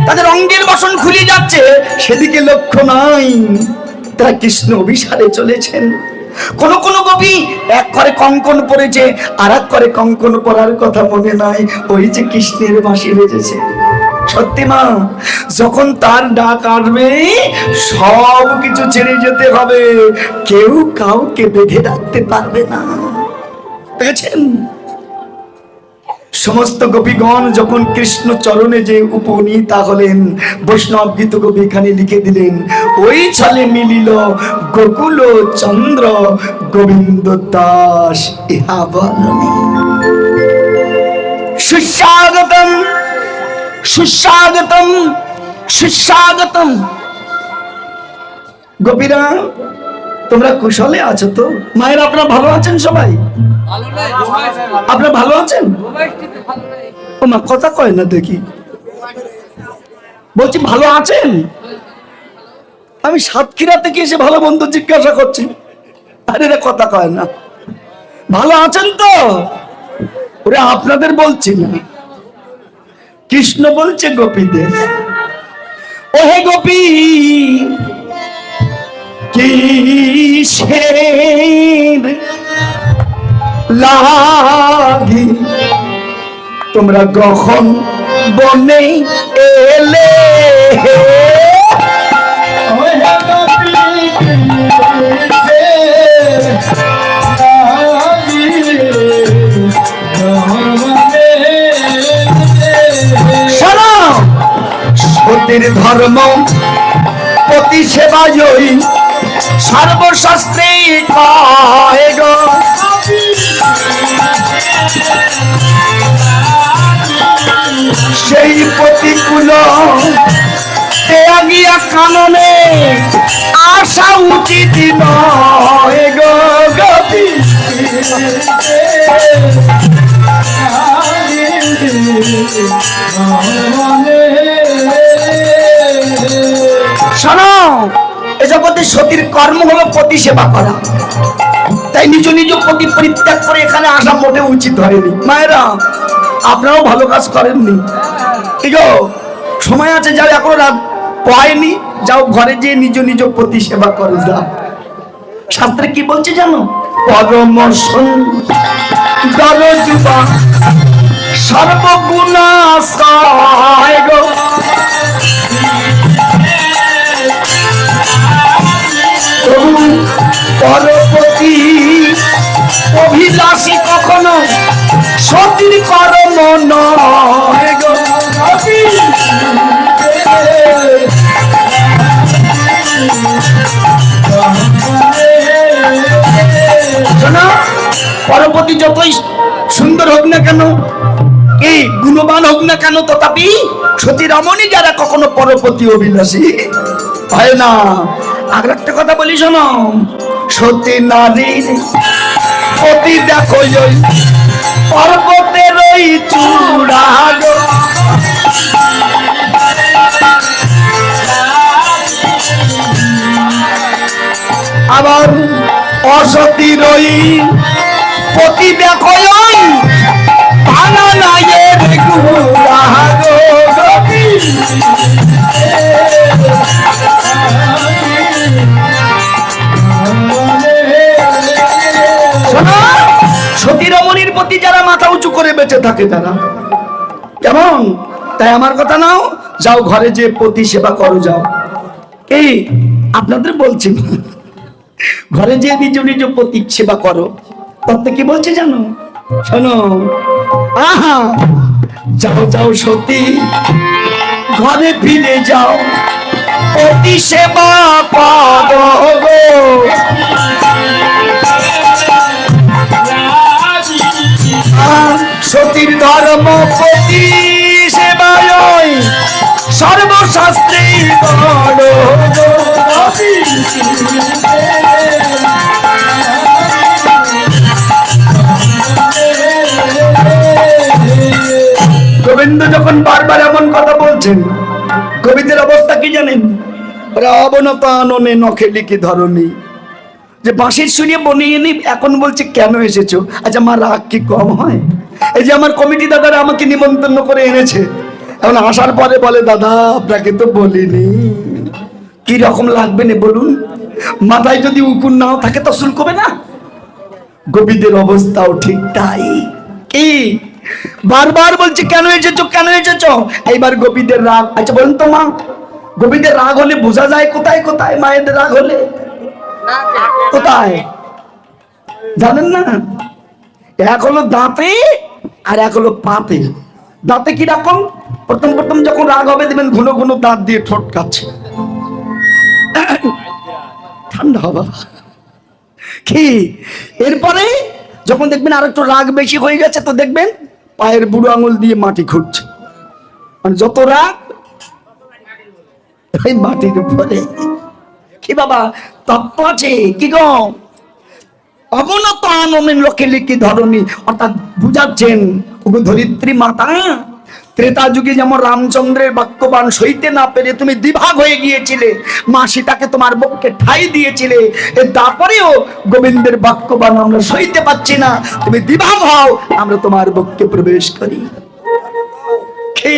তাদের অঙ্গের বাসন খুলে যাচ্ছে, সেদিকে লক্ষ্য নাই, তারা কৃষ্ণ অভিসারে চলেছেন। কোন কোন গোপী এক করে কঙ্কন পরেছে, আর এক করে কঙ্কন পরার কথা মনে নাই, ওই যে কৃষ্ণের বাঁশি বেজেছে। সত্যি মা, যখন তার ডাক আসবে সব কিছু ছেড়ে যেতে হবে, কেউ কাউকে বেঁধে রাখতে পারবে না। দেখেছেন, সমস্ত গোপীগণ যখন কৃষ্ণ চরণে যে উপনীতা হলেন, বৈষ্ণব গীত কবি এখানে লিখে দিলেন, ওই ছলে মিলিল গোকুল চন্দ্র গোবিন্দ দাস ইহা বলনি। সুস্বাগতম সুস্বাগতম সুস্বাগতম। গোপীরা তোমরা কুশলে আছো তো? মায়ের আপনারা ভালো আছেন? সবাই আপনারা ভালো আছেন? ও মা কথা কয় না দেখি, বলছি ভালো আছেন? আমি সাতক্ষীরা থেকে এসে ভালো বন্ধু জিজ্ঞাসা করছি, আরে রে কথা কয় না। ভালো আছেন তো? ওরে আপনাদের বলছি না, কৃষ্ণ বলছে গোপীদের। ও হে গোপী, কিসের লাগি তোমরা গ্রহণ বনে এলে? সতীর ধর্ম পতি সেবায় সর্বশাস্ত্রে কয় গো, সেই প্রতিকূল ত্যাগিয়া কাননে আসা উচিত নয় গো গোপী। শোনো, এ জগতে সতীর কর্ম হলো পতি সেবা করা, তাই নিজ নিজ পতি পরিত্যাগ করে এখানে আসা মোটে উচিত হয়নি। মায়েরা আপনারাও ভালো কাজ করেননি, ঠিক সময় আছে, যারা এখনো রাত পায়নি, যাও ঘরে যেয়ে নিজ নিজ পতি সেবা করে যাও। শাস্ত্রে কি বলছে জানো? পরম সুন্দর যুবা সর্বগুণাশয় গো, পরপতি অভিলাষী কখনো সতীর কর্ম নয় গো। পরপতি যতই সুন্দর হোক না কেন, এই গুণবান হোক না কেন, তথাপি সতী রমণী যারা কখনো পরপতি অভিলাষী হয় না। আর একটা কথা বলি শোনো, সতী নারীর অতি দেখো পর্বতের ওই চূড়া গো, আবার অসতীর ওই পতি দেখো ভাঙা নায়ের গুড়া গো। সতী রমণীর প্রতি যারা মাথা উঁচু করে বেঁচে থাকে, যারা কেমন, তাই আমার কথা নাও, যাও ঘরে যে পতি সেবা করো যাও। এই আপনাদের বলছি, ঘরে যে নিজ নিজ পতি সেবা করো। তাতে কি বলছে জানো? শোনো, আহা যাও যাও সতী ঘরে ফিরে যাও, পতি সেবা করো গো। সতীর ধর্ম পতি সেবায় সর্বশাস্ত্রে করো গো। গোবিন্দ যখন বারবার এমন কথা বলছেন, কবিদের অবস্থা কি জানেন? অবনতাননে নখে লিখি ধরণী, যে বাঁশির শুনিয়ে বনিয়ে নি, এখন বলছে কেন এসেছো? আচ্ছা মা রাগ কি কম হয়? এই যে আমার কমিটি দাদারা আমাকে নিমন্ত্রণ করে এনেছে, এখন আসার পরে বলে দাদা আপনাকে তো বলিনি। কি রকম লাগবে না বলুন? মাথায় যদি উকুন নাও থাকে তো শুল্কবে না। গোপীদের অবস্থাও ঠিক তাই। কি বারবার বলছে কেন এসেছো কেন এসেছো? এইবার গোপীদের রাগ। আচ্ছা বলুন তো মা, গোপীদের রাগ হলে বোঝা যায় কোথায় কোথায়? মায়েদের রাগ হলে কোথায় জানেন না? এক হলো দাঁতে আর এক হলো পাতে। দাঁতে কি রকম? প্রথম প্রথম যখন রাগ হবে দেখবেন ঘন ঘন দাঁত দিয়ে ঠোঁট কাচ্ছে। ঠান্ডা হবে কি? এরপরে যখন দেখবেন আর একটু রাগ বেশি হয়ে গেছে তো দেখবেন পায়ের বুড়ো আঙুল দিয়ে মাটি খুঁড়ছে। মানে যত রাগ ওই মাটির উপরে। কি বাবা তত্ত্ব আছে কি গো? অবনত আনমের লোকে লিখি ধরণী, অর্থাৎ বুঝাচ্ছেন ওগো ধরিত্রী মাতা, ত্রেতা যুগে যেমন রামচন্দ্রের বাক্যবান সইতে না পেরে তুমি দ্বিভাগ হয়ে গিয়েছিলে, মা সীতাকে তোমার বক্ষে ঠাই দিয়েছিলে, তারপরেও গোবিন্দের বাক্যবান আমরা সইতে পাচ্ছি না, তুমি দ্বিভাগ হও, আমরা তোমার বক্ষে প্রবেশ করি। কি